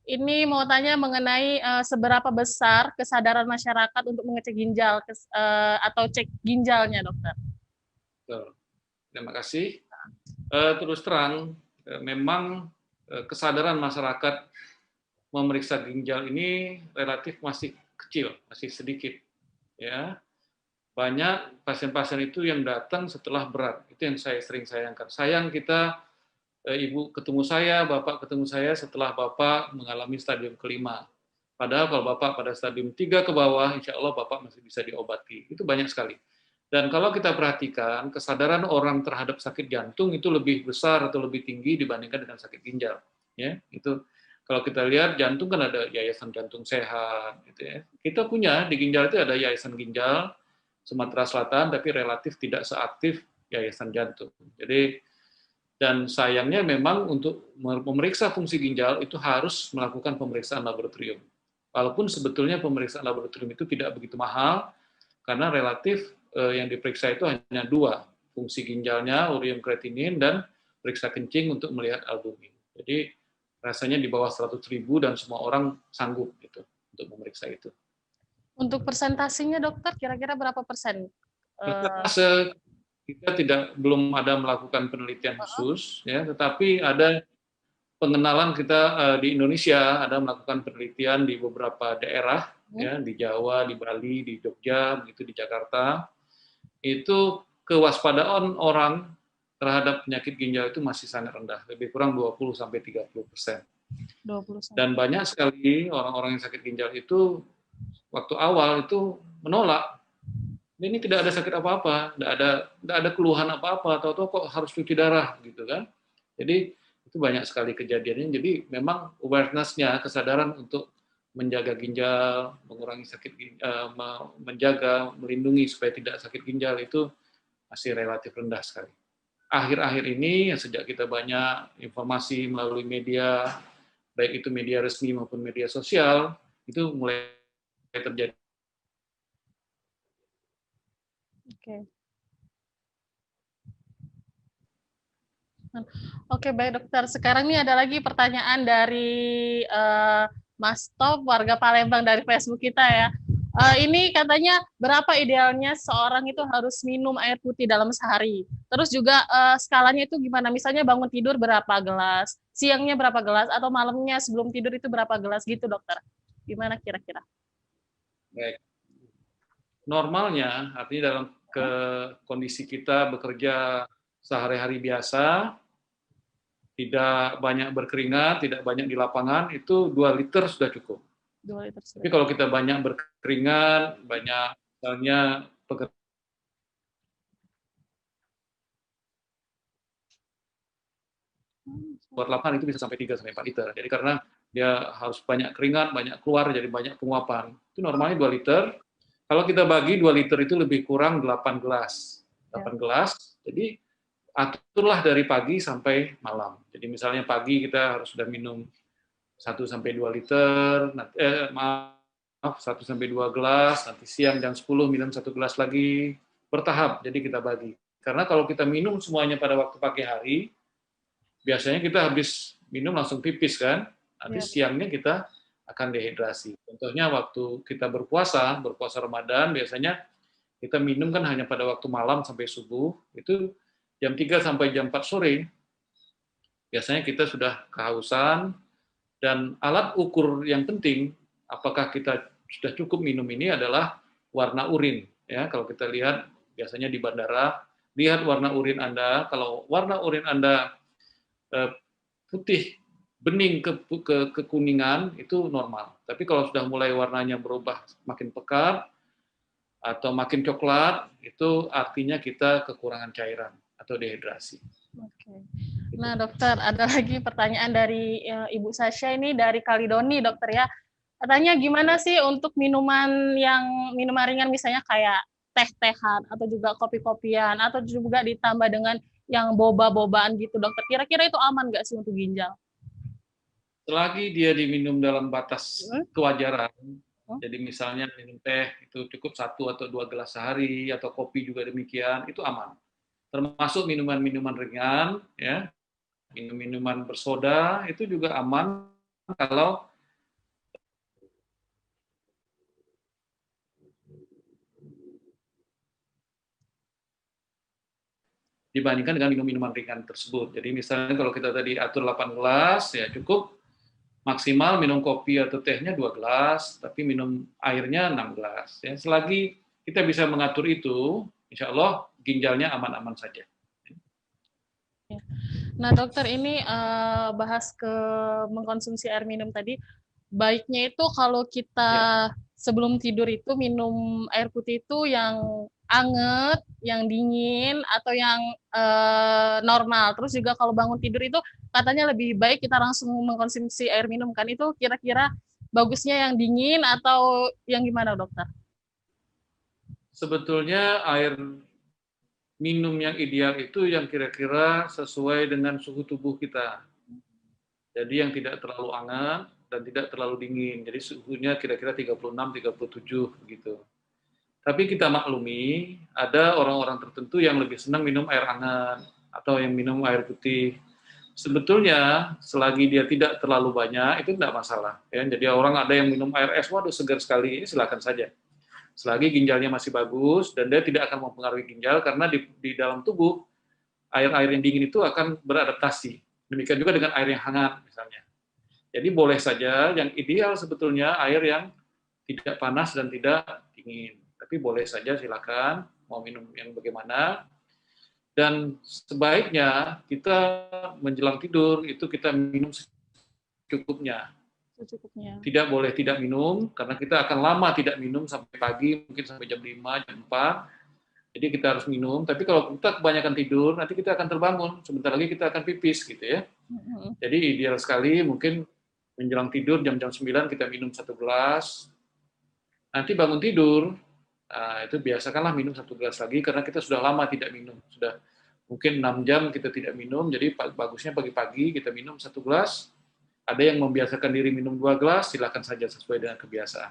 Ini mau tanya mengenai seberapa besar kesadaran masyarakat untuk mengecek ginjal atau cek ginjalnya, dokter. Betul. Terima kasih. Terus terang, memang kesadaran masyarakat memeriksa ginjal ini relatif masih kecil, masih sedikit. Ya, banyak pasien-pasien itu yang datang setelah berat. Itu yang saya sering sayangkan. Sayang kita, ibu ketemu saya, bapak ketemu saya setelah bapak mengalami stadium kelima. Padahal kalau bapak pada stadium 3 ke bawah, insya Allah bapak masih bisa diobati. Itu banyak sekali. Dan kalau kita perhatikan, kesadaran orang terhadap sakit jantung itu lebih besar atau lebih tinggi dibandingkan dengan sakit ginjal. Ya, itu kalau kita lihat jantung kan ada yayasan jantung sehat, gitu ya. Kita punya di ginjal itu ada yayasan ginjal Sumatera Selatan, tapi relatif tidak seaktif yayasan jantung. Jadi dan sayangnya memang untuk memeriksa fungsi ginjal itu harus melakukan pemeriksaan laboratorium. Walaupun sebetulnya pemeriksaan laboratorium itu tidak begitu mahal, karena relatif yang diperiksa itu hanya dua, fungsi ginjalnya, urium kreatinin, dan periksa kencing untuk melihat albumin. Jadi rasanya di bawah 100.000 dan semua orang sanggup gitu untuk memeriksa itu. Untuk persentasinya, dokter, kira-kira berapa persen? Persentase kita belum ada melakukan penelitian khusus, ya, tetapi ada pengenalan kita di Indonesia ada melakukan penelitian di beberapa daerah, ya, di Jawa, di Bali, di Jogja, begitu di Jakarta. Itu kewaspadaan orang terhadap penyakit ginjal itu masih sangat rendah, lebih kurang 20-30%. 20. Dan banyak sekali orang-orang yang sakit ginjal itu waktu awal itu menolak. Ini tidak ada sakit apa-apa, tidak ada keluhan apa-apa, atau kok harus cuci darah gitu kan. Jadi itu banyak sekali kejadiannya. Jadi memang awareness-nya, kesadaran untuk menjaga ginjal, mengurangi sakit menjaga, melindungi supaya tidak sakit ginjal itu masih relatif rendah sekali. Akhir-akhir ini sejak kita banyak informasi melalui media, baik itu media resmi maupun media sosial, itu mulai terjadi. Oke. Oke, baik dokter. Sekarang nih ada lagi pertanyaan dari Mas Top, warga Palembang dari Facebook kita ya. Ini katanya berapa idealnya seorang itu harus minum air putih dalam sehari? Terus juga skalanya itu gimana? Misalnya bangun tidur berapa gelas, siangnya berapa gelas, atau malamnya sebelum tidur itu berapa gelas gitu dokter? Gimana kira-kira? Baik. Normalnya, artinya dalam kondisi kita bekerja sehari-hari biasa, tidak banyak berkeringat, tidak banyak di lapangan, itu 2 liter sudah cukup. 2 liter Tapi sudah. kalau kita banyak berkeringat, banyak misalnya buat lapangan itu bisa sampai 3-4 liter. Jadi karena dia harus banyak keringat, banyak keluar, jadi banyak penguapan. Itu normalnya 2 liter. Kalau kita bagi 2 liter itu lebih kurang 8 gelas. 8 gelas, jadi aturlah dari pagi sampai malam. Jadi misalnya pagi kita harus sudah minum 1-2 liter, maaf 1-2 gelas, nanti siang jam 10 minum 1 gelas lagi, bertahap, jadi kita bagi. Karena kalau kita minum semuanya pada waktu pagi hari, biasanya kita habis minum langsung pipis kan, nanti siangnya kita akan dehidrasi. Contohnya waktu kita berpuasa Ramadan, biasanya kita minum kan hanya pada waktu malam sampai subuh, itu jam 3 sampai jam 4 sore, biasanya kita sudah kehausan, dan alat ukur yang penting, apakah kita sudah cukup minum ini adalah warna urin. Ya, kalau kita lihat biasanya di bandara, lihat warna urin Anda. Kalau warna urin Anda putih bening ke kekuningan itu normal. Tapi kalau sudah mulai warnanya berubah makin pekat atau makin coklat, itu artinya kita kekurangan cairan atau dehidrasi. Oke. Nah, dokter, ada lagi pertanyaan dari Ibu Sasha ini dari Kalidoni, dokter ya. Katanya gimana sih untuk minuman ringan misalnya kayak teh-tehan atau juga kopi-kopian atau juga ditambah dengan yang boba-bobaan gitu, dokter. Kira-kira itu aman nggak sih untuk ginjal? Selagi dia diminum dalam batas kewajaran, jadi misalnya minum teh itu cukup 1-2 gelas sehari, atau kopi juga demikian, itu aman. Termasuk minuman-minuman ringan, ya, minuman bersoda itu juga aman kalau dibandingkan dengan minum-minuman ringan tersebut. Jadi misalnya kalau kita tadi atur 8 gelas, ya cukup maksimal minum kopi atau tehnya 2 gelas, tapi minum airnya 6 gelas. Ya, selagi kita bisa mengatur itu, insya Allah ginjalnya aman-aman saja. Nah, dokter, ini bahas ke mengkonsumsi air minum tadi. Baiknya itu kalau kita sebelum tidur itu minum air putih itu yang anget, yang dingin, atau yang normal. Terus juga kalau bangun tidur itu katanya lebih baik kita langsung mengkonsumsi air minum kan. Itu kira-kira bagusnya yang dingin atau yang gimana, dokter? Sebetulnya air minum yang ideal itu yang kira-kira sesuai dengan suhu tubuh kita. Jadi yang tidak terlalu hangat dan tidak terlalu dingin. Jadi suhunya kira-kira 36-37 begitu. Tapi kita maklumi, ada orang-orang tertentu yang lebih senang minum air hangat atau yang minum air putih. Sebetulnya selagi dia tidak terlalu banyak itu tidak masalah. Ya. Jadi orang ada yang minum air es, waduh segar sekali, ini silakan saja. Selagi ginjalnya masih bagus dan dia tidak akan mempengaruhi ginjal karena di dalam tubuh air-air yang dingin itu akan beradaptasi. Demikian juga dengan air yang hangat misalnya. Jadi boleh saja, yang ideal sebetulnya air yang tidak panas dan tidak dingin. Tapi boleh saja silakan mau minum yang bagaimana. Dan sebaiknya kita menjelang tidur itu kita minum secukupnya. Tidak boleh tidak minum, karena kita akan lama tidak minum sampai pagi, mungkin sampai jam 5, jam 4. Jadi kita harus minum, tapi kalau kita kebanyakan tidur, nanti kita akan terbangun, sebentar lagi kita akan pipis gitu ya. Jadi ideal sekali mungkin menjelang tidur jam-jam 9 kita minum 1 gelas, nanti bangun tidur, itu biasakanlah minum 1 gelas lagi, karena kita sudah lama tidak minum, sudah mungkin 6 jam kita tidak minum, jadi bagusnya pagi-pagi kita minum 1 gelas. Ada yang membiasakan diri minum 2 gelas, silakan saja sesuai dengan kebiasaan.